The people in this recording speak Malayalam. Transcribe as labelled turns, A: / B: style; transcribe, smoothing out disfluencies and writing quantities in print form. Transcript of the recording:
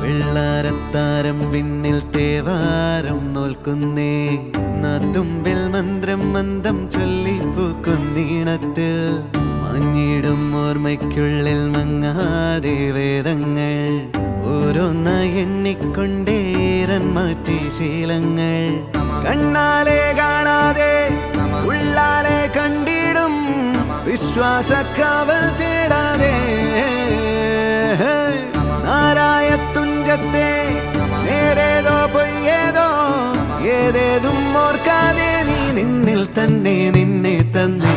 A: വെള്ളാരത്താരം വിണ്ണിൽ തേവാരം നോൽക്കുന്നേ നാത്തുമ്പിൽ മന്ത്രം മന്ദം ചൊല്ലിപ്പൂക്കുന്നീണത്തിൽ മഞ്ഞിടും ഓർമ്മയ്ക്കുള്ളിൽ മങ്ങാതെ വേദങ്ങൾ ഓരോന്നായി എണ്ണിക്കൊണ്ടേരൻ മാറ്റി ശീലങ്ങൾ കണ്ണാലെ കാണാതെ ഉള്ളാലെ കണ്ടിടും വിശ്വാസക്കാവൽ തേടാതെ നാരായ തുഞ്ചത്തെ നേരേതോ പൊയ്യേതോ ഏതേതും ഓർക്കാതെ നീ നിന്നിൽ തന്നെ നിന്നെ തന്നെ